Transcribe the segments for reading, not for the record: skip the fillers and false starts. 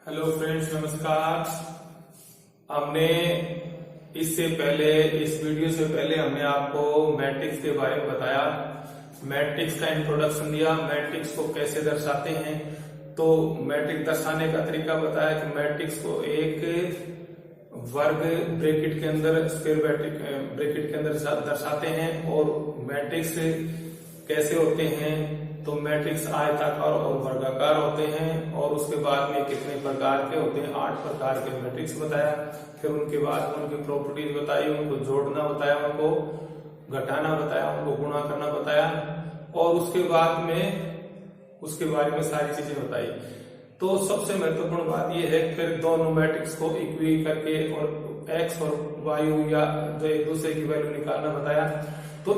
Hello friends, नमस्कार। हमने इससे पहले इस वीडियो से पहले हमने आपको मैट्रिक्स के बारे में बताया, मैट्रिक्स का इंट्रोडक्शन दिया, मैट्रिक्स को कैसे दर्शाते हैं। तो मैट्रिक्स दर्शाने का तरीका बताया कि मैट्रिक्स को एक वर्ग ब्रैकेट के अंदर, स्क्वायर ब्रैकेट के अंदर दर्शाते हैं। और मैट्रिक्स कैसे होते हैं, तो मैट्रिक्स आयताकार और वर्गाकार होते हैं। और उसके बाद में कितने प्रकार के होते हैं, 8 प्रकार के मैट्रिक्स बताया। फिर उनके बाद उनकी प्रॉपर्टीज बताई, उनको जोड़ना बताया, उनको घटाना बताया, उनको गुणा करना बताया। और उसके बाद में उसके बारे में सारी चीजें बताई। तो सबसे महत्वपूर्ण बात यह है फिर दोनों मैट्रिक्स को इक्वी करके और एक्स और वायु या जो एक दूसरे की वैल्यू निकालना बताया। तो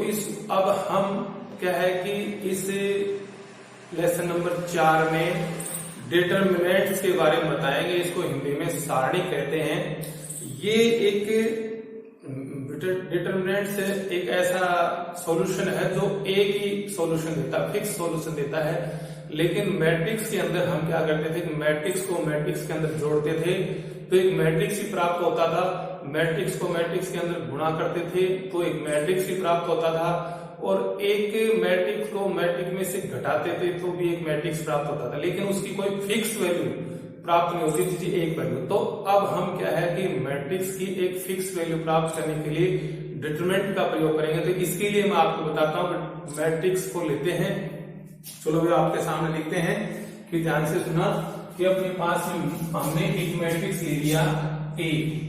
अब हम क्या है कि इस लेसन नंबर 4 में डिटरमिनेंट्स के बारे में बताएंगे। इसको हिंदी में सारणी कहते हैं। ये एक डिटरमिनेंट्स एक ऐसा सॉल्यूशन है जो एक ही सॉल्यूशन देता है, फिक्स सॉल्यूशन देता है। लेकिन मैट्रिक्स के अंदर हम क्या करते थे कि मैट्रिक्स को मैट्रिक्स के अंदर जोड़ते थे तो एक मैट्रिक्स ही प्राप्त होता था। मैट्रिक्स को मैट्रिक्स के अंदर गुणा करते थे तो एक मैट्रिक्स ही प्राप्त होता था। और एक मैट्रिक्स को मैट्रिक्स में से घटाते थे तो भी एक मैट्रिक्स प्राप्त होता था, लेकिन उसकी कोई फिक्स वैल्यू प्राप्त नहीं होती थी, एक वैल्यू। तो अब हम क्या है कि मैट्रिक्स की एक फिक्स वैल्यू प्राप्त करने के लिए डिटरमिनेंट का प्रयोग करेंगे। तो इसके लिए मैं आपको बताता हूं, मैट्रिक्स को लेते हैं। चलो भी आपके सामने लिखते हैं कि ध्यान से सुना कि अपने पास में हमने एक मैट्रिक्स ले लिया ए,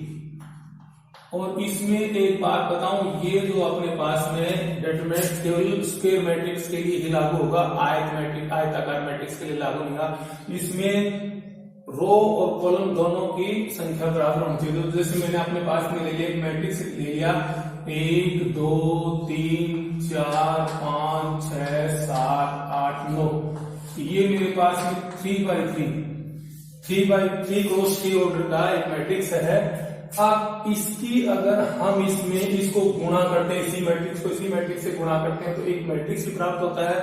और इसमें एक बात बताऊं, ये जो अपने पास में डिटरमिनेंट केवल स्क्वायर मैट्रिक्स के लिए ही लागू होगा, आयताकार मैट्रिक्स के लिए लागू नहीं होगा। इसमें रो और कॉलम दोनों की संख्या बराबर होनी चाहिए। तो जैसे मैंने अपने पास में ले लिया एक मैट्रिक्स ले लिया 1 2 3 4 5 6 7 8 9, ये मेरे पास में 3x3 क्रॉस 3 ऑर्डर का एक मैट्रिक्स है। अब इसकी अगर हम इसको गुणा करते हैं, इसी मैट्रिक्स को इसी मैट्रिक्स से गुणा करते हैं तो एक मैट्रिक्स ही प्राप्त होता है।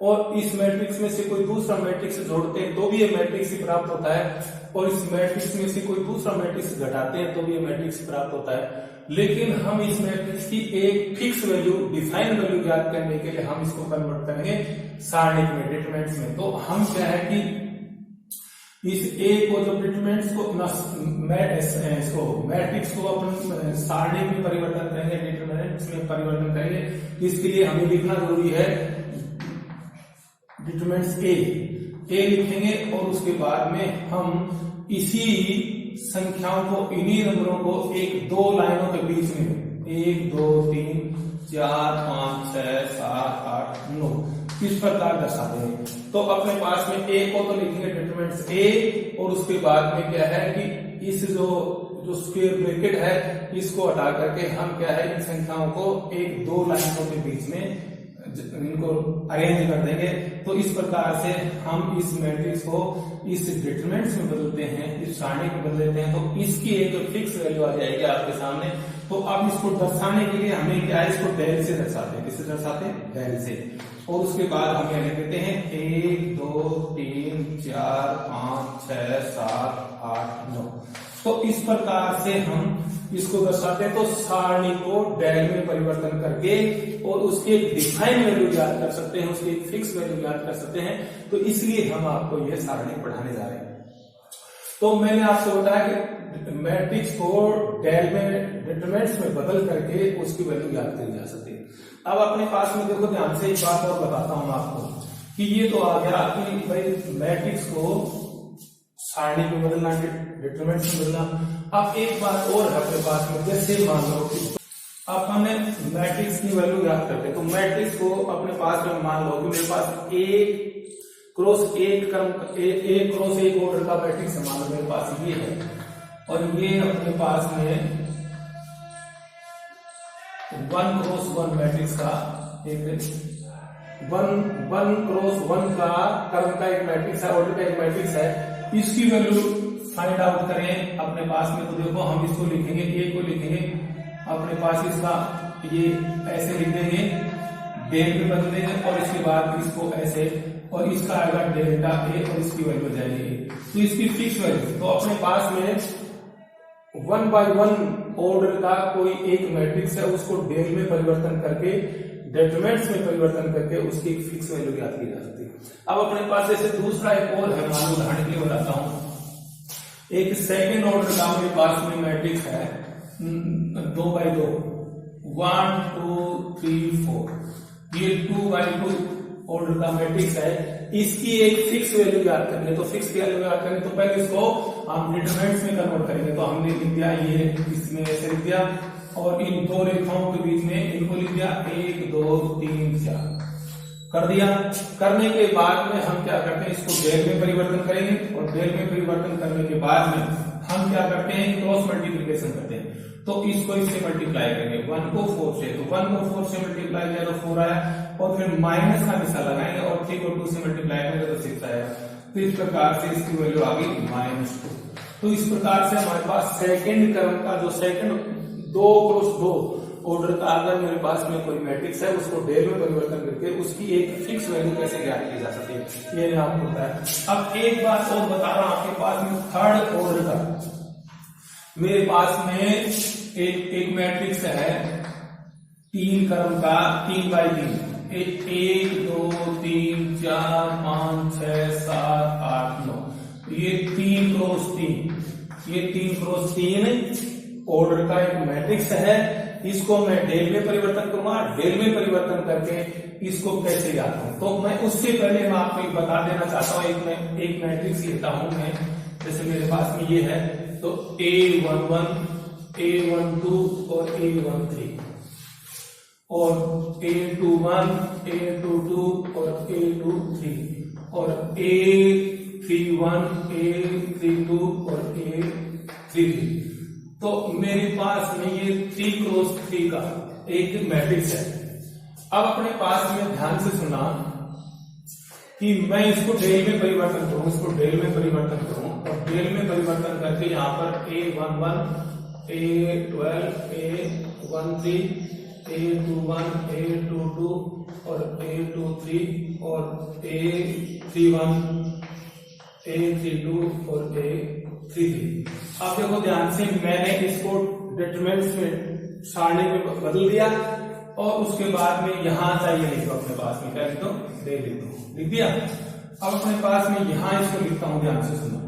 और इस मैट्रिक्स में से कोई दूसरा मैट्रिक्स जोड़ते हैं तो भी ये मैट्रिक्स ही प्राप्त होता है। और इस मैट्रिक्स में से कोई दूसरा मैट्रिक्स घटाते हैं तो भी ये मैट्रिक्स प्राप्त होता है। लेकिन हम इस मैट्रिक्स की एक फिक्स वैल्यू, डिफाइंड वैल्यू ज्ञात करने के लिए हम इसको कन्वर्ट करेंगे सारणी में, डिटरमिनेंट्स में। तो हम क्या है कि इस ए को जब डिटरमिनेंट्स को मैट्रिक्स को अपन सारणी में परिवर्तन करेंगे, डिटरमिनेंट्स में परिवर्तन करेंगे। इसके लिए हमें लिखना जरूरी है डिटरमिनेंट्स ए लिखेंगे। और उसके बाद में हम इसी संख्याओं को, इन्हीं नंबरों को एक दो लाइनों के बीच में 1 2 3 4 5 6 7 8 9 इस प्रकार दर्शाते हैं। तो अपने पास में ए को तो लिखेंगे डिटरमिनेंट्स ए, और उसके बाद में क्या है कि इस जो स्क्वायर ब्रैकेट है इसको हटा करके हम क्या है इन संख्याओं को एक दो लाइनों के बीच में इनको अरेंज कर देंगे। तो इस प्रकार से हम इस मैट्रिक्स को इस डिटरमिनेंट्स में बदलते हैं, इस सारणी में बदल देते हैं। तो इसकी एक फिक्स वैल्यू आ जाएगी आपके सामने। तो अब इसको दर्शाने के लिए हमें क्या है, इसको डेल से दर्शाते हैं। किससे दर्शाते हैं? डेल से। और उसके बाद हम क्या लिख देते हैं 1 2 3 4 5 6 7 8 9। तो इस प्रकार से हम इसको दर्शाते हैं। तो सारणी को डेल में परिवर्तन करके और उसके डिफाइन वैल्यू याद कर सकते हैं, उसकी फिक्स वैल्यू याद कर सकते हैं। तो इसलिए हम आपको यह सारणी पढ़ाने जा रहे हैं। तो मैंने आपसे बताया कि मैट्रिक्स को डेल में, डिटरमिनेंट्स में बदल करके उसकी वैल्यू याद करी जा सकती है। अब अपने पास में देखो, ध्यान से एक बात और बताता हूं आपको कि ये तो आ गया कि भाई मैट्रिक्स को सारणी में बदलना, डिटरमिनेंट्स में बदलना। अब एक बात और है अपने पास में, जैसे मान लो कि अपन मैट्रिक्स की वैल्यू याद करते हैं। तो मैट्रिक्स को अपने पास में मान लो कि मेरे पास 1 क्रॉस 1 ऑर्डर का मैट्रिक्स मान लो मेरे पास ये है, और ये अपने पास में 1 क्रॉस 1 मैट्रिक्स का एक 1 क्रॉस 1 का क्रम का एक मैट्रिक्स है, ऑर्डर का एक मैट्रिक्स है। इसकी वैल्यू फाइंड आउट करें अपने पास में। तो देखो हम इसको लिखेंगे, ए को लिखेंगे अपने पास, इसका ये ऐसे लिख देंगे, डेल में बदल देंगे, और इसके बाद इसको ऐसे और इसका आएगा डेल्टा ए और इसकी वैल्यू हो जाएगी। तो इसकी फिक्स वैल्यू, तो अपने पास में 1 by 1 ऑर्डर का कोई एक मैट्रिक्स है, उसको डेल में परिवर्तन करके डेटरमिनेंट्स में परिवर्तन करके उसकी एक फिक्स वैल्यू ज्ञात की जा सकती है। अब अपने पास जैसे दूसरा एक और है, मान उदाहरण के लिए बताता हूं, एक सेकेंड ऑर्डर का मेरे पास में मैट्रिक्स है 2 by 2, 1 2 3 4, ये 2 by 2 ऑर्डर का मैट्रिक्स है। इसकी एक फिक्स वैल्यू ज्ञात करनी है, तो फिक्स वैल्यू ज्ञात करनी, तो पहले इसको हम डिटरमिनेंट्स में कन्वर्ट करेंगे। तो हमने लिख दिया ये इसमें ऐसे लिख दिया और इन दो रेखाओं के बीच में इनको लिख दिया 1 2 3 4 कर दिया। करने के बाद में हम क्या करते हैं, इसको डेल में परिवर्तन करेंगे और डेल में परिवर्तन करने के बाद में हम क्या करते हैं, क्रॉस मल्टीप्लिकेशन करते हैं। तो इसको इससे मल्टीप्लाई करेंगे 1 को 4 से, तो 1 को 4 से मल्टीप्लाई किया तो 4 आया और फिर माइनस का निशान लगाएंगे और 3 को 2 से मल्टीप्लाई करेंगे तो 6 आया। तो इस प्रकार से इसकी वैल्यू आ गई -2। तो इस प्रकार से हमारे पास सेकंड क्रम का जो सेकंड 2 क्रॉस 2 ऑर्डर का अगर मेरे पास में कोई मैट्रिक्स है, उसको डेल में परिवर्तन करके उसकी एक फिक्स वैल्यू कैसे ज्ञात की जा सकती है, ये आपको होता है। अब एक बात और बता रहा हूं, आपके पास में थर्ड ऑर्डर का मेरे पास में एक मैट्रिक्स है 3 क्रम का 3 by 3, 1 2 3 4 5 6 7 8 9, ये 3 क्रॉस 3, ये 3 क्रॉस 3 ऑर्डर का एक मैट्रिक्स है। इसको मैं डेल में परिवर्तन करूंगा, डेल में परिवर्तन करके इसको कैसे जाता हूं, तो मैं उससे पहले मैं आपको एक बता देना चाहता हूं। एक मैट्रिक्स लेता हूं मैं, जैसे मेरे पास में ये है, तो A11 A12 और A13 और A21 A22 और A23 और A31 A32 और A33। तो मेरे पास में ये 3 क्रॉस 3 का एक मैट्रिक्स है। अब अपने पास में ध्यान से सुना कि मैं इसको डेल में परिवर्तन करूं, इसको डेल में परिवर्तन करूं और डेल में परिवर्तन करके यहाँ पर A11 A12 A13 A21 A22 और A23 और A31 A32 और A33। अब देखो ध्यान से, मैंने इसको डिटरमिनेंट्स में सारणी में बदल दिया और उसके बाद में यहां चाहिए लिख दो, अपने पास में क्या लिख दो, डेल लिख दो, लिख दिया। अब अपने पास में यहां इसको लिखता हूं, ध्यान से सुनो।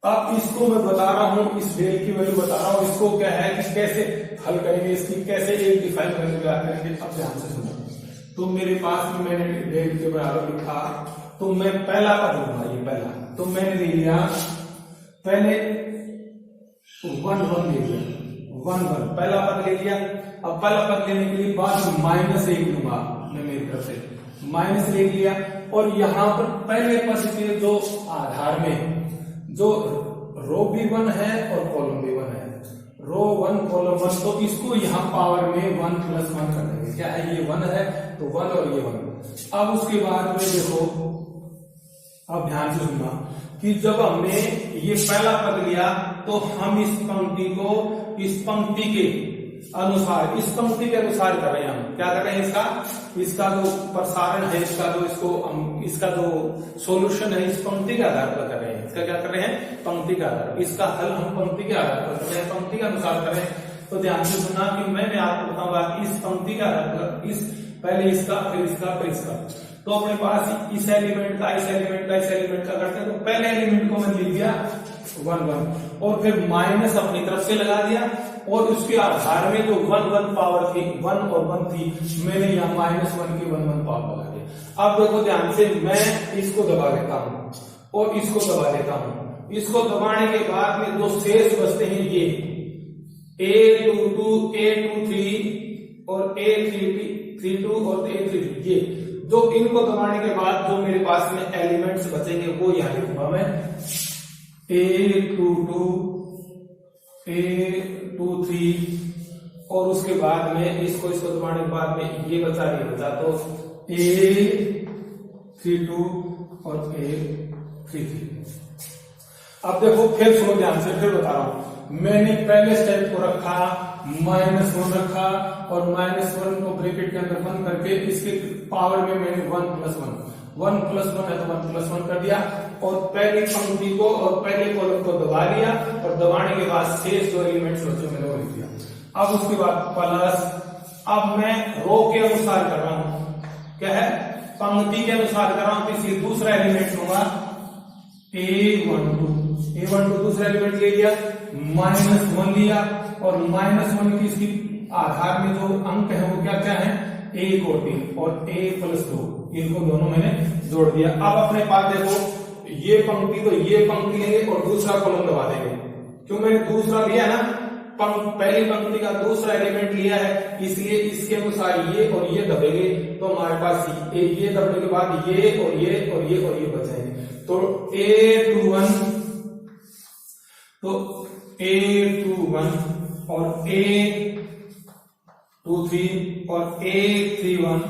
अब इसको मैं बता रहा हूं, इस डेल की वैल्यू बता रहा हूं, इसको क्या है कि कैसे हल करेंगे, इसकी कैसे एक डिफाइन वैल्यू ज्ञात करेंगे। अब ध्यान से सुनो, तो मेरे पास में मैंने डेल के बराबर लिखा, तो मैं पहला पद लूंगा, ये पहला, तो मैंने ले लिया पहले 1 1 ले लिया, 1 1 पहला पद ले लिया। अब पहला पद लेने के लिए बाद -1 लूंगा मैं, मेरी तरफ से माइनस ले लिया और यहां पर पहले पद के जो आधार में जो रो भी 1 है और कॉलम भी 1 है, रो 1 कॉलम 1, तो इसको यहां पावर में 1 + 1 कर देंगे। क्या है, ये 1 है तो 1 और ये 1। अब उसके बाद में देखो, अब ध्यान से सुनना कि जब हमने ये पहला पद लिया तो हम इस पंक्ति को इस पंक्ति के अनुसार, इस पंक्ति के अनुसार कर रहे हैं। हम क्या कर रहे हैं, इसका जो प्रसारण है, इसका जो सॉल्यूशन है, इस पंक्ति के आधार पर कर रहे हैं। इसका क्या कर रहे हैं, पंक्ति के आधार, इसका हल हम पंक्ति के आधार पर कर रहे हैं, पंक्ति के अनुसार कर रहे हैं। तो ध्यान से सुनना कि मैं आपको बताऊंगा कि इस पंक्ति के आधार पर इस पहले इसका फिर इसका फिर इसका, तो अपने पास इस एलिमेंट का इस एलिमेंट का इस एलिमेंट का करते हैं। तो पहले एलिमेंट को मैं लिख दिया 1 1 और फिर माइनस अपनी तरफ से लगा दिया और उसके आधार में जो 1 1 पावर थी, 1 और 1 थी, मैंने यहाँ -1 की 1 1 पावर लगा दिया। अब देखो ध्यान से, मैं इसको दबा लेता हूं और इसको दबा लेता हूं। इसको दबाने के बाद में जो शेष बचते हैं ये A22 A23 और A32 और A33, ये जो इनको दबाने के बाद जो मेरे पास में एलिमेंट्स बचेंगे वो यहां लिखूंगा मैं, A22 A23 और उसके बाद में इसको दबाने के बाद में ये बचा, तो A32 और A33। अब देखो फिर सुनो ध्यान से, फिर बता रहा हूं। मैंने पहले स्टेप को रखा -1 रखा और -1 को ब्रैकेट के अंदर बंद करके इसके पावर में मैंने 1 + 1 1 प्लस 1 है तो 1 प्लस 1 कर दिया और पहली पंक्ति को और पहले कॉलम को दबा लिया और दबाने के बाद शेष जो एलिमेंट्स बचे मैंने वो लिख दिया। अब उसके बाद प्लस, अब मैं रो के अनुसार कर रहा हूं, क्या है पंक्ति के अनुसार कर रहा हूं, इसलिए दूसरा एलिमेंट होगा A12 दूसरा एलिमेंट ले लिया, -1 लिया और -1 की इसकी आधार में जो अंक है वो क्या क्या है 1 और 3 और a प्लस 2, इनको दोनों मैंने जोड़ दिया। अब अपने पास देखो ये पंक्ति तो ये पंक्ति लेंगे और दूसरा कॉलम दबा देंगे, क्यों मैंने दूसरा लिया ना, पहली पंक्ति का दूसरा एलिमेंट लिया है इसलिए इसके अनुसार ये और ये दबेंगे तो हमारे पास ये दबने के बाद ये और ये और ये और ये बचेंगे। तो A21 और A23 और A31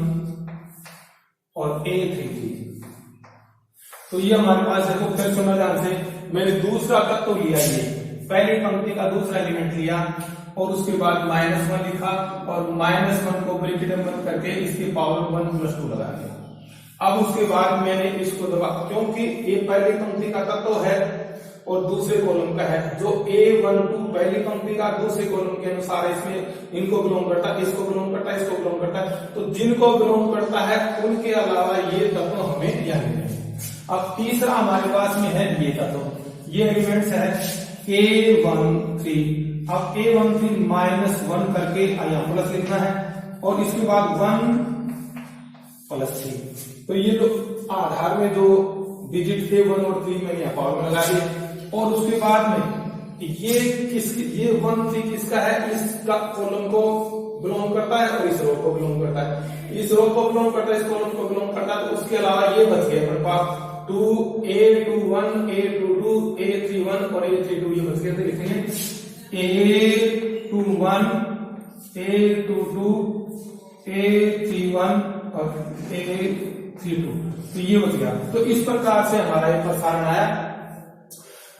और A33, तो ये हमारे पास है। तो फिर सुना ध्यान से, मैंने दूसरा तत्व लिया, ये पहली पंक्ति का दूसरा एलिमेंट लिया और उसके बाद -1 लिखा और -1 को ब्रैकेट में बंद करके इसकी पावर 1 + 2 लगा दिया। अब उसके बाद मैंने इसको दबा, क्योंकि ये पहली पंक्ति का तत्व है और दूसरे कॉलम का है, जो A12 पहली पंक्ति का दूसरे कॉलम के अनुसार इसमें इनको बिलोंग करता है, इसको बिलोंग करता है, इसको बिलोंग करता है, तो जिनको बिलोंग करता है उनके अलावा ये तत्व हमें याद रखना है। अब तीसरा हमारे पास में है ये तत्व, ये एलिमेंट्स है A13। अब A13 -1 करके यहाँ प्लस लिखना है और इसके बाद 1 + 3, तो ये जो आधार में जो डिजिट थे 1 और 3 मैंने यहाँ पावर में लगा दिए और उसके बाद में ये 1 3 किसका है, इसका कॉलम को बिलोंग करता है और इस रो को बिलोंग करता है, इस रो को बिलोंग करता है, इस कॉलम को बिलोंग करता है। तो उसके अलावा ये बच गए अपने पास A21 A22 A31 और A32, ये बच गए। तो लिखेंगे A21 A22 A31 और A32, तो ये बच गया। तो इस प्रकार से हमारा ये प्रसारण आया।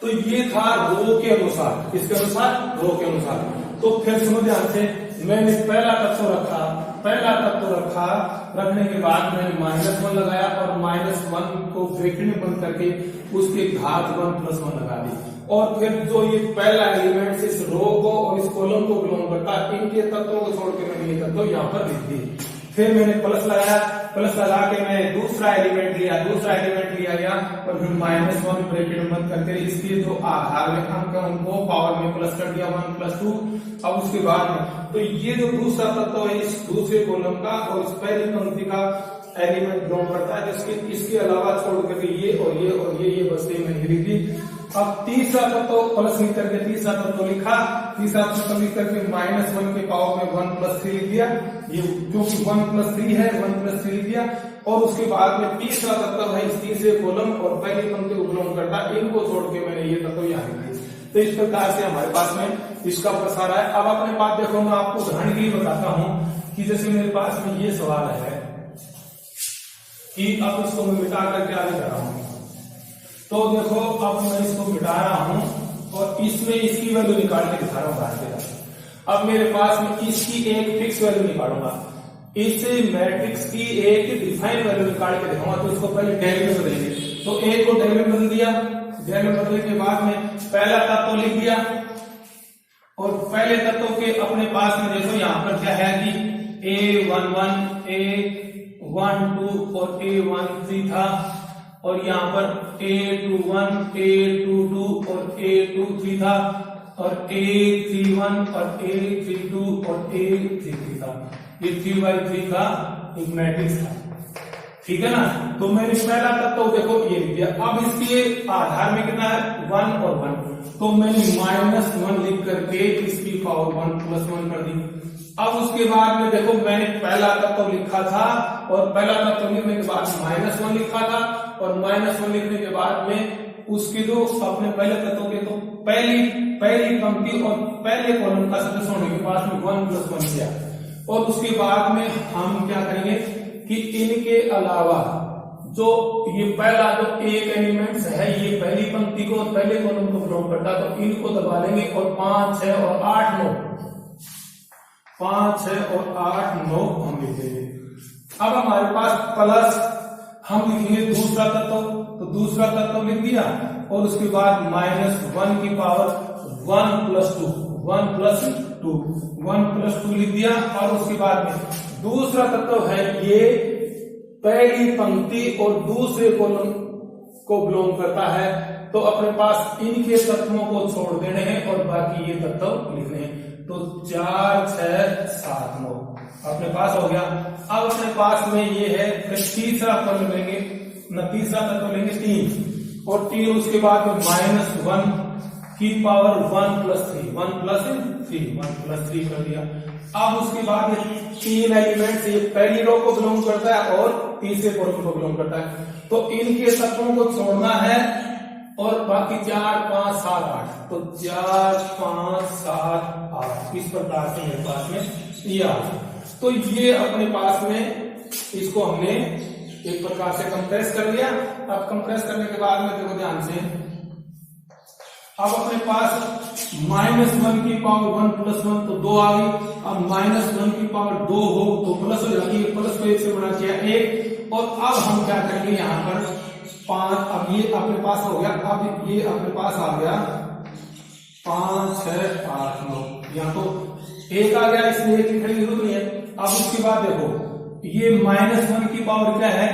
तो ये था रो के अनुसार, किसके अनुसार, रो के अनुसार। तो फिर सुनो ध्यान से, मैंने पहला तत्व रखा, रखने के बाद मैंने -1 लगाया और -1 को ब्रैकेट में बंद करके उसके घात 1 + 1 लगा दी और फिर जो ये पहला एलिमेंट इस रो को और इस कॉलम को बिलोंग करता है, इनके तत्वों को छोड़ के मैंने ये तत्व यहाँ पर लिख दी। फिर मैंने प्लस लगाया, प्लस लगा के मैं दूसरा एलिमेंट लिया गया और फिर -1 ब्रैकेट में बंद करके इसके जो आधार में अंक है उनको पावर में प्लस कर दिया 1 + 2। अब उसके बाद में तो ये जो दूसरा तत्व है इस दूसरे कॉलम का और इस पहली पंक्ति का एलिमेंट बिलोंग करता है, इसके अलावा छोड़ करके ये और ये और ये बचते मैंने लिख दी। अब तीसरा तत्व प्लस लिख करके तीसरा तत्व लिखा, तीसरा तत्व लिख करके -1 के पावर में 1 + 3 लिख दिया, ये क्योंकि 1 + 3 है 1 + 3 लिख दिया। और उसके बाद में तीसरा तत्व है इस तीसरे कॉलम और पहली पंक्ति को बिलोंग करता है, इनको छोड़ के मैंने ये तत्व यहाँ लिख दिया। तो इस प्रकार से हमारे पास में इसका प्रसार है। अब अपने पास देखो, मैं आपको उदाहरण के लिए बताता हूं कि जैसे मेरे पास में ये सवाल है कि अब इसको मैं मिटा करके आगे जा रहा हूं, तो देखो अब मैं इसको मिटा रहा हूं और इसमें इसकी वैल्यू निकाल के दिखा रहा हूं। अब मेरे पास में इसकी एक फिक्स वैल्यू निकालूंगा, इस मैट्रिक्स की एक डिफाइन वैल्यू निकाल के दिखाऊंगा। तो इसको पहले डेल में बदलेंगे, तो ए को डेल में बदल दिया, डेल में बदलने के बाद में पहला तत्व लिख दिया और पहले तत्व के अपने पास में देखो यहाँ पर क्या है कि A11 A12 और A13 था और यहाँ पर A21 A22 और A23 था और A31 और A32 और A33 था। ये 3x3 का एक मैट्रिक्स था, ठीक है ना। तो मैंने पहला तत्व देखो ये लिख दिया। अब इसके आधार में कितना है 1 और 1, तो मैंने -1 लिख करके इसकी पावर 1 + 1 कर दी। अब उसके बाद में देखो मैंने पहला तत्व लिखा था और पहला तत्व लिखने के बाद -1 लिखा था और -1 लिखने के बाद में उसके जो अपने पहले तत्व के तो पहली पंक्ति और पहले कॉलम का सदस्य होने के बाद में 1 + 1 किया और उसके बाद में हम क्या करेंगे कि इनके अलावा जो ये पहला जो एक एलिमेंट्स है ये पहली पंक्ति को और पहले कॉलम को बिलोंग करता है, तो इनको दबा लेंगे और 5 6 और 8 9 5 6 और 8 9 हम लिख देंगे। अब हमारे पास हम लिखेंगे दूसरा तत्व, तो दूसरा तत्व लिख दिया और उसके बाद -1 की पावर 1 + 2 1 + 2 लिख दिया। और उसके बाद में दूसरा तत्व है ये पहली पंक्ति और दूसरे कॉलम को बिलोंग करता है, तो अपने पास इनके तत्वों को छोड़ देने हैं और बाकी ये तत्व लिखने हैं। तो 4 6 7 9 अपने पास हो गया। अब अपने पास में ये है, फिर तीसरा कॉलम लेंगे न, तीसरा तत्व लेंगे 3 और 3 उसके बाद में -1 की पावर 1 + 3 1 + 3 कर दिया। अब उसके बाद 3 एलिमेंट्स, ये पहली रो को बिलोंग करता है और तीसरे कॉलम को बिलोंग करता है, तो इनके तत्वों को छोड़ना है और बाकी 4 5 7 8, तो 4 5 7 8 इस प्रकार से मेरे पास में ये आ गया। तो ये अपने पास में इसको हमने एक प्रकार से कंप्रेस कर लिया। अब कंप्रेस करने के बाद में देखो ध्यान से, अब अपने पास -1 की पावर 1 + 1 तो 2 आ गई। अब -1 की पावर 2 हो तो प्लस हो जाती है, प्लस को 1 से गुणा किया 1। और अब हम क्या करेंगे यहाँ पर 5, अब ये अपने पास हो गया, अब ये अपने पास आ गया 5 6 8 9, यहाँ तो 1 आ गया, इसमें 1 लिखने की जरूरत नहीं है। अब उसके बाद देखो ये -1 की पावर क्या है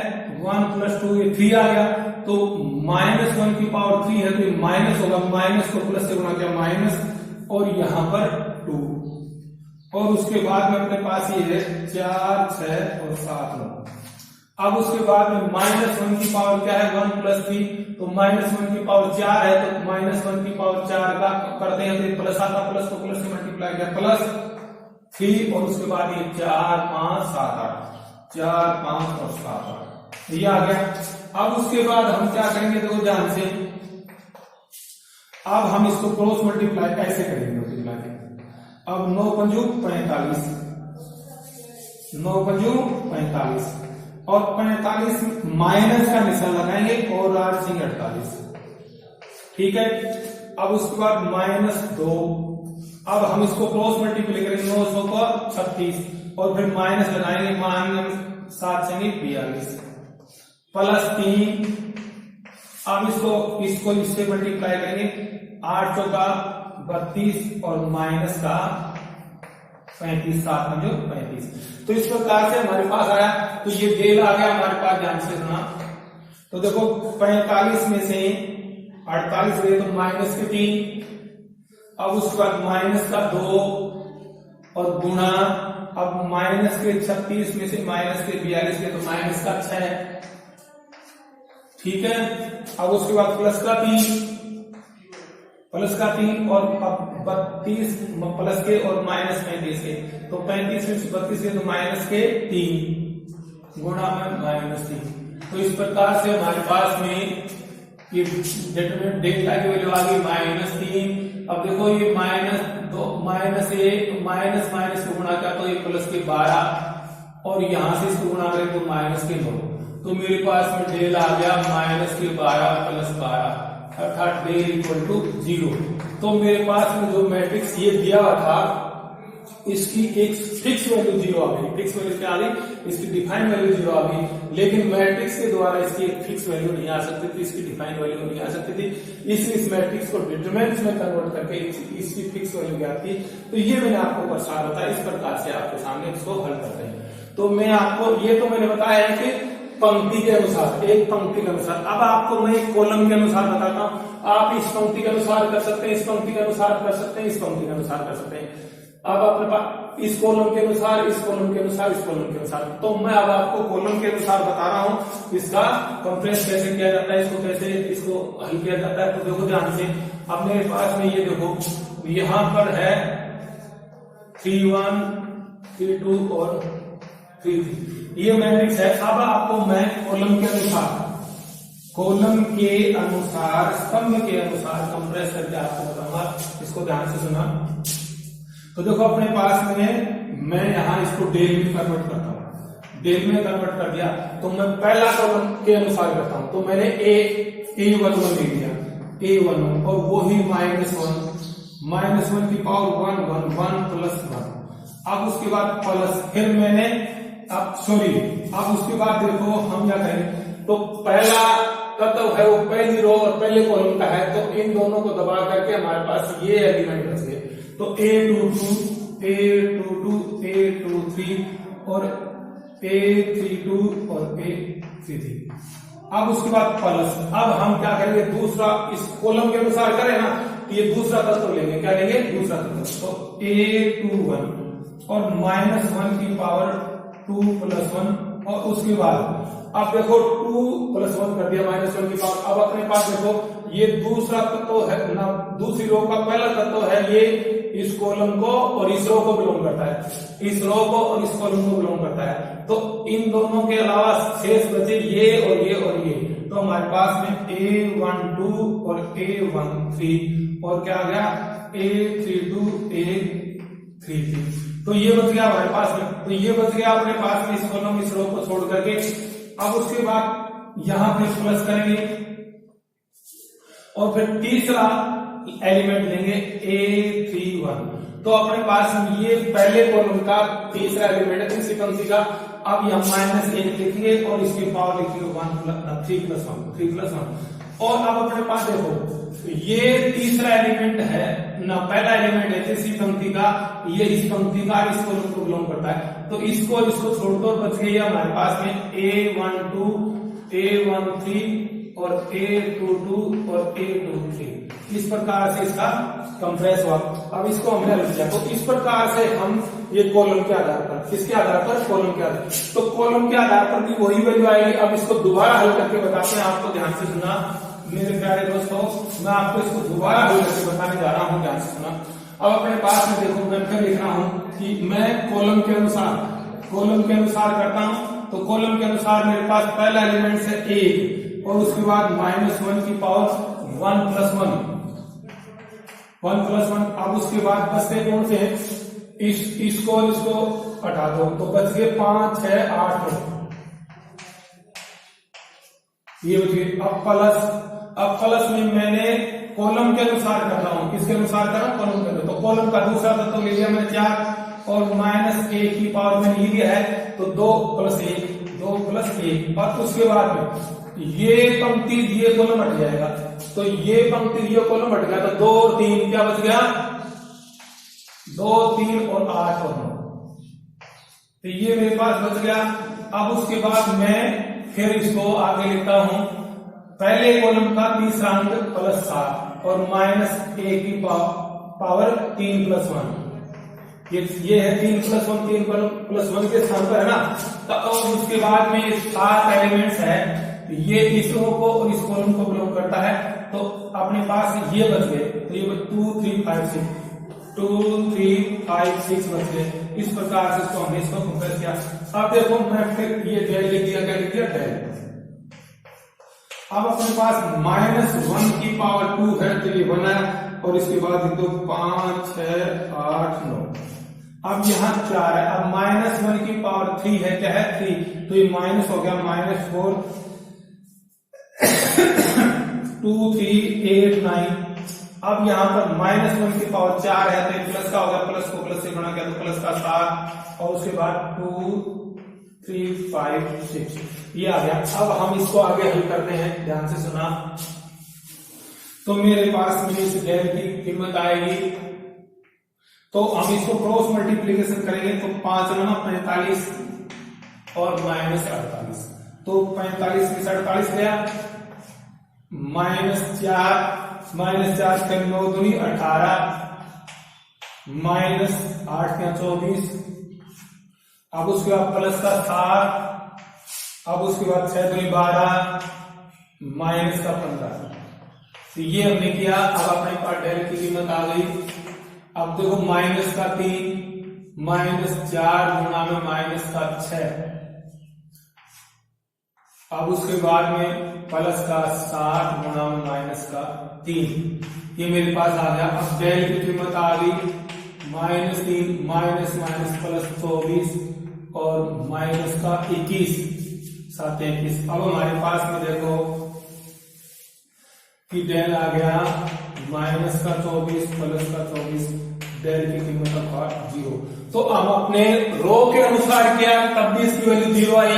1 + 2, ये 3 आ गया, तो -1 की पावर 3 है तो ये माइनस होगा, माइनस को प्लस से गुणा किया माइनस, और यहां पर 2। और उसके बाद में अपने पास ये है 4 6 और 7 9। अब उसके बाद में -1 की पावर क्या है 1 + 3, तो -1 की पावर 4 है, तो -1 की पावर 4 का करते हैं तो प्लस आता, प्लस को प्लस से मल्टीप्लाई किया +3, और उसके बाद ये 4 5 7 8 4 5 और 7 8 ये आ गया। अब उसके बाद हम क्या करेंगे, देखो ध्यान से, अब हम इसको क्रॉस मल्टीप्लाई कैसे करेंगे, मल्टीप्लाई अब 9 पंजू 45, 9 पंजू 45 और 45 माइनस का निशान लगाएंगे और 8 सिंह 48, ठीक है। अब उसके बाद -2, अब हम इसको क्रॉस मल्टीप्लाई करेंगे 900 को 36 और फिर माइनस लगाएंगे, -7 से 42 +3। अब इसको इससे मल्टीप्लाई करेंगे 8 चौका 32 और माइनस का 35 7 में जो 35, तो इस प्रकार से हमारे पास आया। तो ये डेल आ गया हमारे पास, ध्यान से सुना। तो देखो 45 में से 48 गए तो -3, अब उसके बाद माइनस का 2 और गुणा, अब माइनस के 36 में से माइनस के 42 गए तो माइनस का 6, ठीक है। अब उसके बाद प्लस का 3 और अब 32 प्लस के और -35 के, तो 35 में से 32 के तो माइनस के 3 गुणा में -3। तो इस प्रकार से हमारे पास में ये डिटरमिनेंट डेल्टा की वैल्यू आ गई -3। अब देखो ये -2 -1 माइनस को गुणा किया तो ये प्लस के 12 और यहां से इसको गुणा करें तो माइनस के 9, तो मेरे पास में डेल आ गया -12 + 12 अर्थात डेल = 0। तो मेरे पास में जो मैट्रिक्स ये दिया हुआ था इसकी एक फिक्स वैल्यू 0 आ गई। फिक्स वैल्यू क्या आ गई, इसकी डिफाइंड वैल्यू 0 आ गई, लेकिन मैट्रिक्स के द्वारा इसकी एक फिक्स वैल्यू नहीं आ सकती थी, इसकी डिफाइंड वैल्यू नहीं आ सकती थी, इसलिए इस मैट्रिक्स को डिटरमिनेंट्स में कन्वर्ट करके इसकी फिक्स वैल्यू ज्ञात की। तो ये मैंने आपको प्रसार बताया, इस प्रकार से आपके सामने इसको हल करते हैं। तो मैं आपको ये तो मैंने बताया है कि पंक्ति के अनुसार, एक पंक्ति के अनुसार। अब आपको मैं एक कॉलम के अनुसार बताता हूं, आप इस पंक्ति के अनुसार कर सकते हैं, इस पंक्ति के अनुसार कर सकते हैं, इस पंक्ति के अनुसार कर सकते हैं। अब अपने पास इस कॉलम के अनुसार, इस कॉलम के अनुसार, इस कॉलम के अनुसार। तो मैं अब आपको कॉलम के अनुसार बता रहा हूं इसका कंप्रेस कैसे किया जाता है, इसको कैसे इसको हल किया जाता है। तो देखो ध्यान से, अब मेरे पास में ये देखो यहां पर है 3 1 3 2 और 3 3 ये मैट्रिक्स है। अब आपको मैं कॉलम के अनुसार स्तंभ के अनुसार कंप्रेस करके आपको बताऊंगा, इसको ध्यान से सुना। तो देखो अपने पास में मैं यहां इसको डेल में कन्वर्ट करता हूं, डेल में कन्वर्ट कर दिया तो मैं पहला कॉलम के अनुसार करता हूं। तो मैंने A11 ले लिया, A11 और वो ही -1 की पावर 1 1 1 + 1। अब उसके बाद प्लस, फिर मैंने अब उसके बाद देखो हम क्या करें, तो पहला तत्व है वो पहली रो और पहले कॉलम का है, तो इन दोनों को दबा करके हमारे पास ये एलिमेंट बच गए। तो A22, A22, A23 और A32 और A33। अब उसके बाद प्लस, अब हम क्या करेंगे, दूसरा इस कॉलम के अनुसार करें ना, तो ये दूसरा तत्व लेंगे, क्या लेंगे, दूसरा तत्व। तो A21 और -1 की पावर 2 + 1 और उसके बाद अब देखो 2 + 1 कर दिया -1 की पावर। अब अपने पास देखो ये दूसरा तत्व है ना, दूसरी रो का पहला तत्व है, ये इस कॉलम को और इस रो को बिलोंग करता है, इस रो को और इस कॉलम को बिलोंग करता है। तो इन दोनों के अलावा शेष बचे ये और ये और ये। तो हमारे पास में A12 और A13 और क्या आ गया A32, A33। तो ये बच गया हमारे पास में, तो ये बच गया अपने पास में इस कॉलम इस रो को छोड़ करके। अब उसके बाद यहां पे प्लस करेंगे और फिर तीसरा एलिमेंट लेंगे A31। तो अपने पास ये पहले कॉलम का तीसरा एलिमेंट है, इसी पंक्ति का। अब यहां -1 लिखेंगे और इसकी पावर लिखेंगे 3 + 1। और अब अपने पास देखो ये तीसरा एलिमेंट है ना, पहला एलिमेंट है इसी पंक्ति का, ये इस पंक्ति का इस कॉलम को बिलोंग करता है। तो इसको छोड़ दो, बच गई हमारे पास में A12, A13 और A22 और A23। इस प्रकार से इसका कंप्रेस हुआ। अब इसको हमने हल किया, तो इस प्रकार से हम ये कॉलम के आधार पर, किसके आधार पर, कॉलम के आधार, तो कॉलम के आधार पर भी वही वैल्यू आएगी। अब इसको दोबारा हल करके बताते हैं, आपको ध्यान से सुना मेरे प्यारे दोस्तों, मैं आपको इसको दोबारा हल करके बताने जा रहा हूं, ध्यान से सुना। अब अपने पास में देखो, मैं फिर लिख रहा हूं कि मैं कॉलम के अनुसार करता हूं। तो कॉलम के अनुसार मेरे पास पहला एलिमेंट है 1 और उसके बाद -1 की पावर 1 + 1। अब उसके बाद बचते कौन से हैं, इसको हटा दो, तो बच गए 5, 6, 8, 9, ये बचे। अब प्लस में मैंने कॉलम के अनुसार कर रहा हूं, किसके अनुसार कर रहा हूं, कॉलम के। तो कॉलम का दूसरा तत्व ले लिया मैंने 4 और -1 की पावर मैंने लिया है, तो 2 + 1 और उसके बाद में ये पंक्ति ये कॉलम हट जाएगा, तो ये पंक्ति ये कॉलम हट गया, तो 2 और 3 क्या बच गया, 2, 3 और 8 और 9, तो ये मेरे पास बच गया। अब उसके बाद मैं फिर इसको आगे लिखता हूं, पहले कॉलम का तीसरा अंक +7 और -1 की पावर 3 + 1। ये है 3 + 1, 3 + 1 के स्थान पर है ना। तो उसके बाद में 7 एलिमेंट्स है, ये इस रो को और इस कॉलम को बिलोंग करता है। तो अपने पास ये बच गए, तो ये 2, 3, 5, 6 बच गए। इस प्रकार से इसको हमने इसको कंपेयर किया। अब देखो मैं फिर ये डेल लिख दिया, क्या लिख दिया, डेल। अब अपने पास -1 की पावर 2 है, तो ये 1 है और इसके बाद लिख दो 5, 6, 8, 9। अब यहाँ 4 है, अब -1 की पावर 3 है, क्या है, 3, तो ये माइनस हो गया, -4, 2, 3, 8, 9। अब यहाँ पर -1 की पावर 4 है, तो ये प्लस का होगा, प्लस को प्लस से गुणा किया तो प्लस का 7 और उसके बाद 2, 3, 5, 6 ये आ गया। अब हम इसको आगे हल करते हैं, ध्यान से सुना। तो मेरे पास में इस डेल की कीमत आएगी, तो हम इसको क्रॉस मल्टीप्लीकेशन करेंगे, तो 5 × 45 और -48, तो 45 में 48 गया, -4 के 9 दूनी 18, -8 के 24, अब उसके बाद प्लस का 7, अब उसके बाद 6 दूनी 12, माइनस का 15। तो ये हमने किया। अब अपने पास डेल की कीमत आ गई। अब देखो -3, -4 गुणा में -6, अब उसके बाद में प्लस का 7 गुणा में -3, ये मेरे पास आ गया। अब डेल की कीमत आ गई -3 माइनस प्लस 24 और -21, 7, 21। अब हमारे पास में देखो कि डेल आ गया -24 प्लस का 24, डेल की कीमत का 0। तो हम अपने रो के अनुसार किया, तब भी इसकी वैल्यू 0 आई,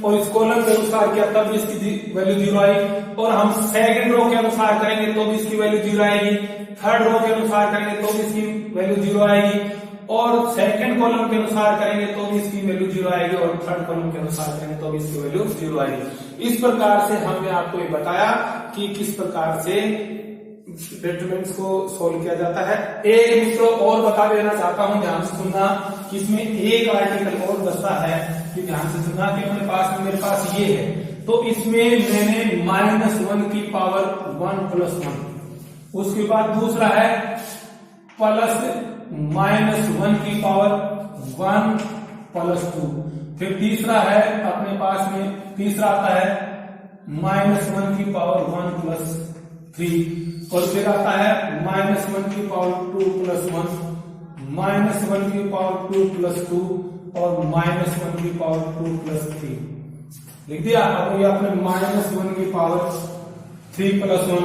और इस कॉलम के अनुसार अनुसार किया तब भी इसकी वैल्यू 0 आई, और हम सेकंड रो के अनुसार करेंगे तो भी इसकी वैल्यू 0 आएगी, थर्ड रो के अनुसार करेंगे तो भी इसकी वैल्यू 0 आएगी, और सेकंड कॉलम के अनुसार करेंगे तो भी इसकी वैल्यू 0 आएगी, और थर्ड कॉलम के अनुसार करेंगे तो भी इसकी वैल्यू 0 आएगी। इस प्रकार से हमने आपको ये बताया कि किस प्रकार से डिटरमिनेंट्स को सोल्व किया जाता है। एक मित्रों और बता देना चाहता हूं, ध्यान से सुनना कि इसमें एक आर्टिकल और बचता है कि ध्यान से सुनना कि मेरे पास ये है, तो इसमें मैंने -1 की पावर 1 + 1, उसके बाद दूसरा है +-1 की पावर 1 + 2, फिर तीसरा है अपने पास में तीसरा आता है -1 की पावर 1 + 3, और फिर आता है -1 की पावर 2 + 1, -1 की पावर 2 + 2, और -1 की पावर 2 + 3 लिख दिया। अब ये आपने -1 की पावर 3 + 1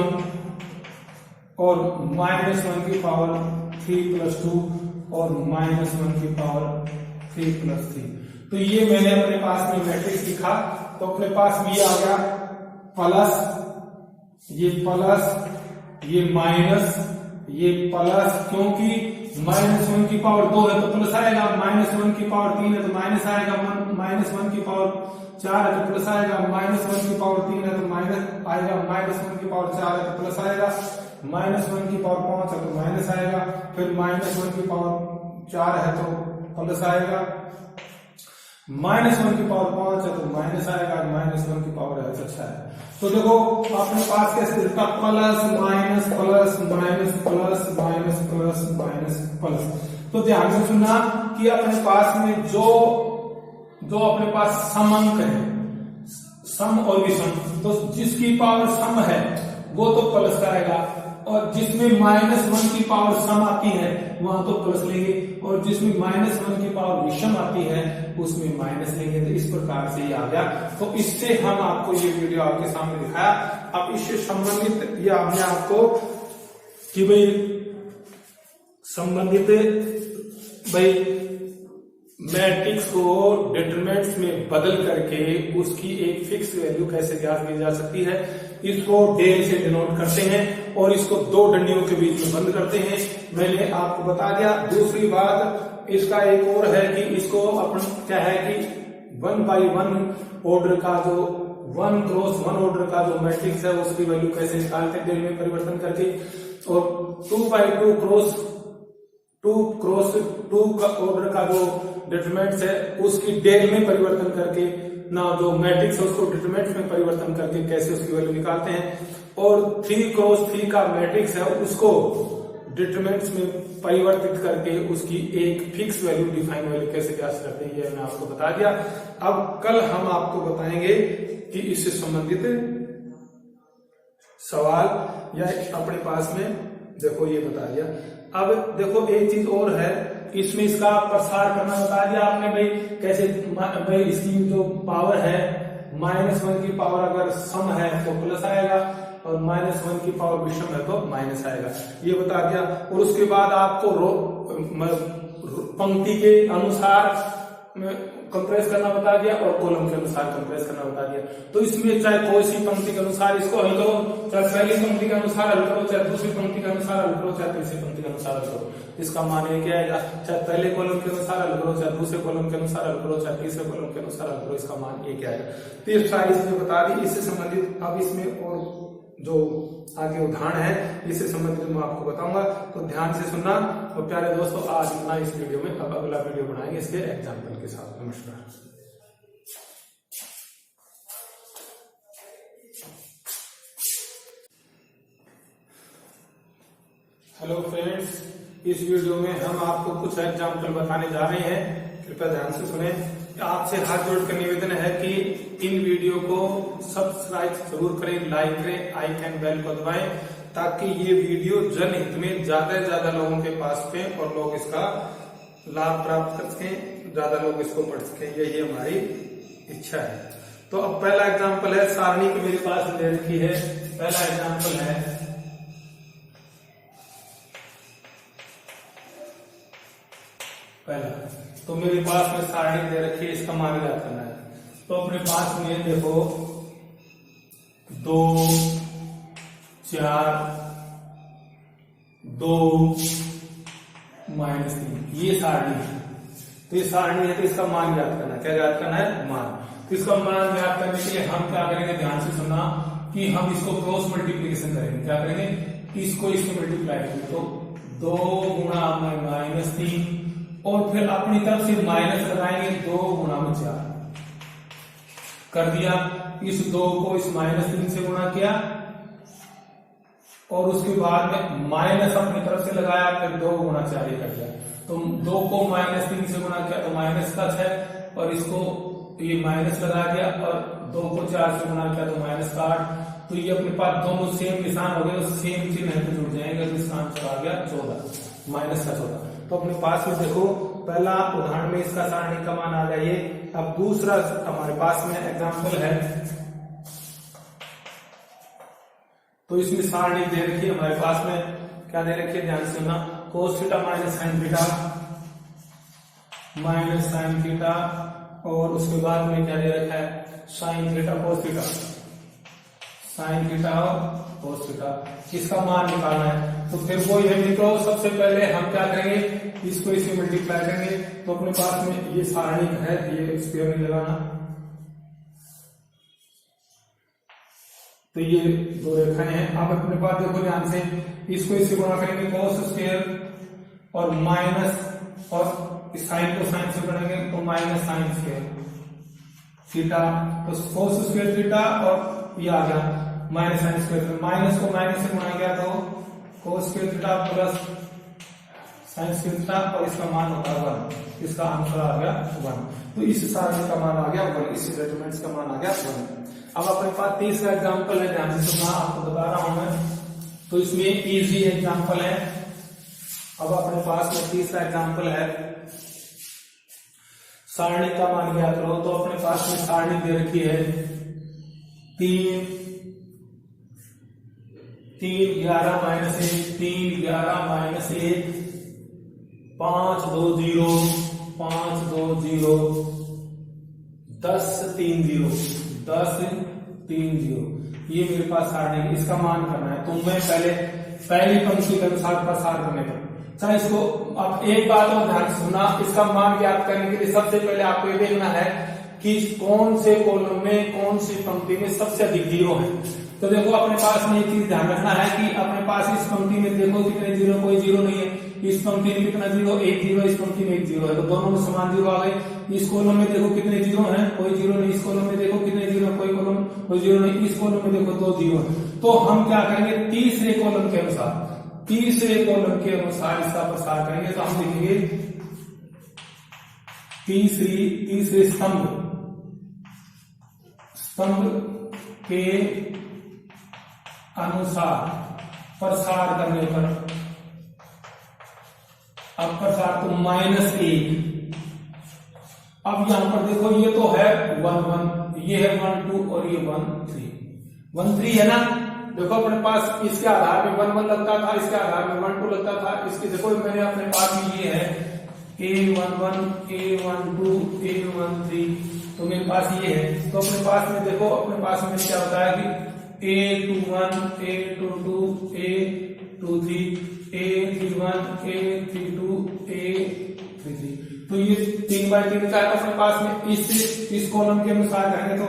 और -1 की पावर 3 + 2 और -1 की पावर 3 + 3, तो ये मैंने अपने पास में मैट्रिक्स लिखा, तो अपने पास में ये आ गया प्लस, ये प्लस, ये माइनस, ये प्लस, क्योंकि -1 की पावर 2 है तो प्लस आएगा, -1 की पावर 3 है तो माइनस आएगा, -1 की पावर 4 है तो प्लस आएगा, -1 की पावर 3 है तो माइनस आएगा, -1 की पावर 4 है तो प्लस आएगा, -1 की पावर 5 है तो माइनस आएगा, फिर -1 की पावर 4 है तो प्लस आएगा, -1 की पावर 5 है तो माइनस आएगा, -1 की पावर है तो अच्छा है। तो देखो अपने पास कैसे दिखता, plus minus plus minus plus minus plus minus plus. तो ध्यान से सुनना कि अपने पास में जो अपने पास समअंक है, सम और विषम, तो जिसकी पावर सम है वो तो प्लस कराएगा, और जिसमें -1 की पावर सम आती है वहां तो प्लस लेंगे, और जिसमें -1 की पावर विषम आती है उसमें माइनस लेंगे। तो इस प्रकार से ये आ गया। तो इससे हम आपको ये वीडियो आपके सामने दिखाया। अब इससे संबंधित ये हमने आपको कि भाई संबंधित मैट्रिक्स को डिटरमिनेंट्स में बदल करके उसकी एक फिक्स वैल्यू कैसे ज्ञात की जा सकती है, इसको डेल से डिनोट करते हैं और इसको दो डंडियों के बीच में बंद करते हैं, मैंने आपको बता दिया। दूसरी बात इसका एक और है कि इसको अपन क्या है कि 1 by 1 ऑर्डर का जो 1 क्रॉस 1 ऑर्डर का जो मैट्रिक्स है उसकी वैल्यू कैसे निकालते हैं डेल में परिवर्तन करके, और 2 by 2 क्रॉस 2 का ऑर्डर का जो डिटरमिनेंट्स है उसकी डेल में परिवर्तन करके ना जो मैट्रिक्स है उसको डिटरमिनेंट्स में परिवर्तन करके कैसे उसकी वैल्यू निकालते हैं, और 3 क्रॉस 3 का मैट्रिक्स है उसको डिटरमिनेंट्स में परिवर्तित करके उसकी एक फिक्स वैल्यू डिफाइन वैल्यू कैसे ज्ञात करते हैं, ये मैंने आपको बता दिया। अब कल हम आपको बताएंगे कि इससे संबंधित सवाल या अपने पास में देखो ये बता दिया। अब देखो एक चीज और है, इसमें इसका प्रसार करना बता दिया आपने भाई कैसे, भाई इसकी जो पावर है -1 की पावर अगर सम है तो प्लस आएगा, और -1 की पावर विषम है तो माइनस आएगा, ये बता दिया। और उसके बाद आपको पंक्ति के अनुसार कंप्रेस करना बता दिया और कॉलम के अनुसार कंप्रेस करना बता दिया। तो इसमें चाहे कोई सी पंक्ति के अनुसार इसको हल करो, चाहे पहली पंक्ति के अनुसार हल करो, चाहे दूसरी पंक्ति के अनुसार हल करो, चाहे तीसरी पंक्ति के अनुसार हल करो, इसका मान ये क्या आएगा, चाहे पहले कॉलम के अनुसार हल करो, चाहे दूसरे कॉलम के अनुसार हल करो, चाहे तीसरे कॉलम के अनुसार हल करो, इसका मान ये क्या आएगा। तो ये सारी चीजें बता दी। इससे संबंधित अब इसमें और जो आगे उदाहरण है इससे संबंधित मैं आपको बताऊंगा, तो ध्यान से सुनना। तो प्यारे दोस्तों आज इतना इस वीडियो में, अब अगला वीडियो बनाएंगे इसके एग्जाम्पल के साथ। नमस्कार। हेलो फ्रेंड्स, इस वीडियो में हम आपको कुछ एग्जाम्पल बताने जा रहे हैं, कृपया ध्यान से सुने। आपसे हाथ जोड़कर निवेदन है कि इन वीडियो को सब्सक्राइब जरूर करें, लाइक करें, आइकन बेल को दबाएं, ताकि ये वीडियो जनहित में ज्यादा से ज्यादा लोगों के पास पे और लोग इसका लाभ प्राप्त कर सकें, ज्यादा लोग इसको पढ़ सकें, यही हमारी इच्छा है। तो अब पहला एग्जाम्पल है, सारणी की मेरे पास दे रखी है। पहला एग्जाम्पल है पहला, तो मेरे पास में सारणी दे रखी है, इसका मान ज्ञात करना है। तो अपने पास में देखो 2 4 2 -3 ये सारणी है। तो ये सारणी है, तो इसका मान ज्ञात करना है। क्या ज्ञात करना है? मान। तो इसका मान ज्ञात करने के लिए हम क्या करेंगे, ध्यान से सुनना, कि हम इसको क्रॉस मल्टीप्लीकेशन करेंगे। क्या करेंगे? इसको इसको मल्टीप्लाई करेंगे। तो 2 गुणा में -3 और फिर अपनी तरफ से माइनस लगाएंगे 2 गुणा में 4 कर दिया। इस 2 को इस -3 से गुणा किया और उसके बाद में माइनस अपनी तरफ से लगाया, फिर 2 गुणा 4 कर दिया। तो 2 को -3 से गुणा किया तो माइनस का 6 और इसको ये माइनस लगा दिया और 2 को 4 से गुणा किया तो माइनस का 8। तो ये अपने पास दोनों सेम निशान हो गए, सेम चिन्ह पे जुड़ जाएंगे। तो इसका आंसर आ गया 14, माइनस का 14। तो अपने पास में देखो पहला उदाहरण में इसका सारणी का मान आ गया ये। अब दूसरा हमारे पास में एग्जाम्पल है, तो इसमें सारणी दे रखी है हमारे पास में, क्या दे रखी है ध्यान से सुनना, cos theta minus sine theta और उसके बाद में क्या दे रखा है, sine theta cos theta, sine theta और cos थीटा। इसका मान निकालना है। तो फिर वो ये मित्रों, सबसे पहले हम क्या करेंगे, इसको इससे मल्टीप्लाई करेंगे। तो अपने पास में ये सारणी है, ये स्क्वायर में लगाना। तो ये 2 रेखाएं हैं। अब अपने पास देखो ध्यान से, इसको इससे गुणा करेंगे cos स्क्वायर और माइनस और साइन को साइन से करेंगे तो माइनस साइन स्क्वायर थीटा। तो cos स्क्वायर थीटा और ये आ गया माइनस साइन स्क्वायर। माइनस को माइनस से गुणा किया तो cos square theta plus sine square theta और इसका मान होता है 1। इसका आंसर आ गया 1। तो इस सारणी का मान आ गया 1, इस सेटलमेंट्स का मान आ गया 1। अब अपने पास तीसरा एग्जाम्पल है, ध्यान से सुनना, आपको बता रहा हूं मैं। तो इसमें इजी एग्जाम्पल है। अब अपने पास में तीसरा एग्जाम्पल है, सारणी का मान ज्ञात करो। तो अपने पास में सारणी दे रखी है 3 11 -1 3 11 -1 5 2 0 5 2 0 10 3 0 10 3 0। ये मेरे पास सारणी है, इसका मान करना है। तो मैं पहली पंक्ति के अनुसार प्रसार करने पर चाहे इसको। अब एक बात और ध्यान से सुनना, इसका मान ज्ञात करने के लिए सबसे पहले आपको ये देखना है कि कौन से कॉलम में कौन सी पंक्ति में सबसे अधिक 0 है। तो देखो अपने पास में एक चीज ध्यान रखना है कि अपने पास इस पंक्ति में देखो कितने 0, कोई 0 नहीं है। इस पंक्ति में कितना 0, 1 0, इस पंक्ति में 1 0 है, तो दोनों में समान 0 आ गए। इस कॉलम में देखो कितने 0 हैं, कोई 0 नहीं। इस कॉलम में देखो कितने 0 है, कोई 0 नहीं। इस कॉलम में देखो 2 0 है। तो हम क्या करेंगे, तीसरे कॉलम के अनुसार इसका प्रसार करेंगे। तो हम लिखेंगे तीसरे स्तंभ के अनुसार प्रसार करने पर, अब प्रसार तो -1। अब यहां पर देखो ये तो है 1 1, ये है 1 2 और ये 1 3 है ना। देखो अपने पास इसके आधार में 1 1 लगता था, इसके आधार में 1 2 लगता था। इसके देखो मैंने अपने पास में ये है A11 A12 A13, तो मेरे पास ये है। तो अपने पास में देखो, अपने पास में क्या होता है कि A21 A22 A23 A31 A32 A33। तो ये 3 बाय 3 का है। अपने पास में इस कॉलम के अनुसार करेंगे तो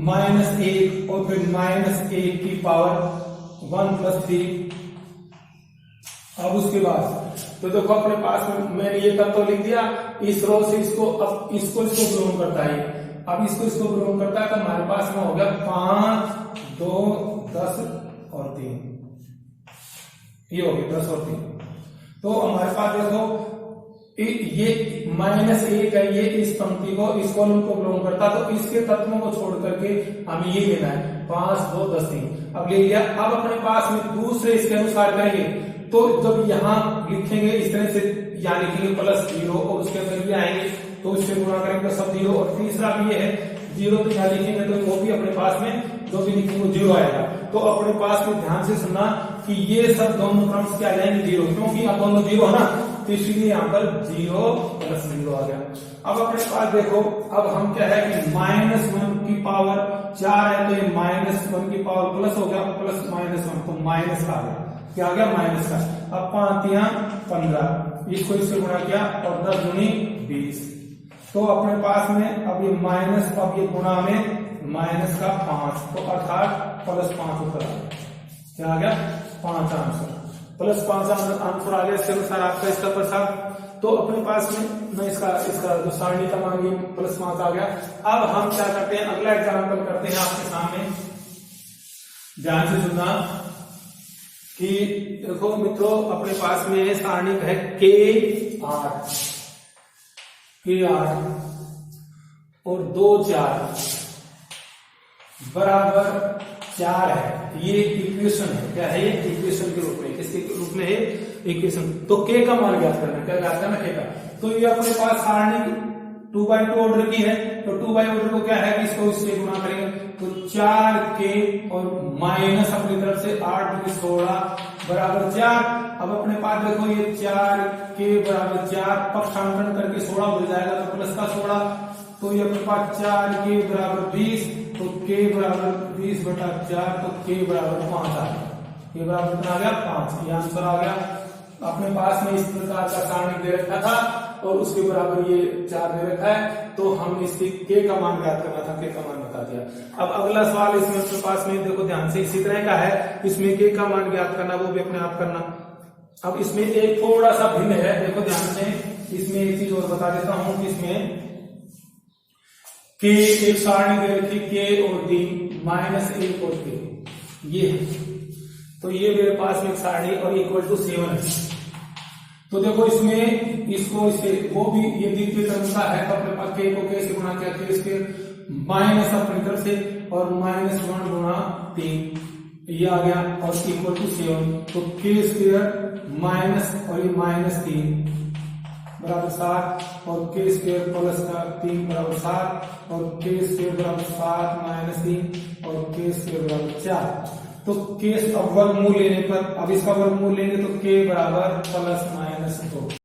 -1 और फिर -1 की पावर 1 + 3। अब उसके बाद तो देखो अपने पास में मैंने ये तत्व लिख दिया। इस रो से इसको बिलोंग करता है। अब इसको बिलोंग करता है, तो हमारे पास में हो गया 5 2 10 और 3, ये हो गया 10 और 3। तो हमारे पास देखो ये -1 है, ये इस पंक्ति को, इस कॉलम को बिलोंग करता, तो इसके तत्वों को छोड़ करके हमें ये लेना है 5 2 10 3। अब ले लिया। अब अपने पास में दूसरे इसके अनुसार करेंगे, तो जब यहां लिखेंगे इस तरह से, यहां लिखेंगे +0 और उसके अंदर ये आएंगे तो इससे गुणा करेंगे तो सब 0। और तीसरा भी ये है 0, तो यहां लिखेंगे तो वो भी अपने पास में जो भी लिखेंगे 0 आएगा। तो अपने पास में ध्यान से सुनना कि ये सब दोनों क्रम्स क्या आ जाएंगे 0, क्योंकि अब दोनों 0 है ना, तो इसलिए यहाँ पर 0 + 0 आ गया। अब अपने पास देखो, अब हम क्या है कि -1 की पावर 4 है, तो ये -1 की पावर प्लस हो गया, प्लस -1 तो माइनस का आ गया, क्या आ गया माइनस का। अब 5 या 15, इसको इससे गुणा किया और 10 दूनी 20, तो अपने पास में अब ये माइनस, अब ये गुणा में माइनस का 5, तो अर्थात +5 उत्तर आ गया, क्या आ गया 5 आंसर, +5 आंसर आ गया। इसके अनुसार आपका इसका प्रसाद, तो अपने पास में मैं इसका जो सारणी का मान +5 आ गया। अब हम क्या करते हैं, अगला एग्जाम्पल करते हैं आपके सामने, ध्यान से सुनना कि देखो मित्रों, अपने पास में सारणी है K8 और 2 4 बराबर 4 है, ये इक्वेशन है, क्या है ये इक्वेशन के रूप में, किसके रूप में है इक्वेशन। तो K का मान ज्ञात करना, क्या ज्ञात करना K का, तो ये अपने पास सारणी 2x2 ऑर्डर की है, तो 2x ऑर्डर को क्या है कि इसको इससे गुणा करेंगे, तो 4K और माइनस अपनी तरफ से 8 × 16 बराबर 4। अब अपने पास देखो ये 4K बराबर 4, पक्षांतरण करके 16 उड़ जाएगा, तो प्लस का 16, तो ये अपने पास 4K बराबर 20, तो K बराबर 20/4, तो K बराबर 5 आ गया, K बराबर कितना आ गया 5, ये आंसर आ गया। अपने पास में इस प्रकार का सारणी दे रखा था और उसके बराबर ये 4 दे रखा है, तो हम इसकी K का मान ज्ञात करना था, K का मान बता दिया। अब अगला सवाल इसमें अपने पास में देखो ध्यान से, इसी तरह का है, इसमें K का मान ज्ञात करना, वो भी अपने आप करना। अब इसमें एक थोड़ा सा भिन्न है, देखो ध्यान से, इसमें एक चीज और बता देता हूं कि इसमें K एक सारणी दे रखी K और D -1 और K, ये तो ये मेरे पास में एक सारणी और =7 है। तो देखो इसमें इसको इससे वो भी ये द्वितीय क्रम का है, तो अपने पास K को K से गुणा किया, K स्क्वायर माइनस अपनी तरफ से और -1 × 3 ये आ गया और =7, तो K स्क्वायर माइनस और ये -3 बराबर 7 और K स्क्वायर प्लस का 3 बराबर 7 और K स्क्वायर बराबर 7 -3 और K स्क्वायर बराबर 4। तो K अब वर्गमूल लेने पर, अब इसका वर्गमूल लेंगे तो K बराबर +-2।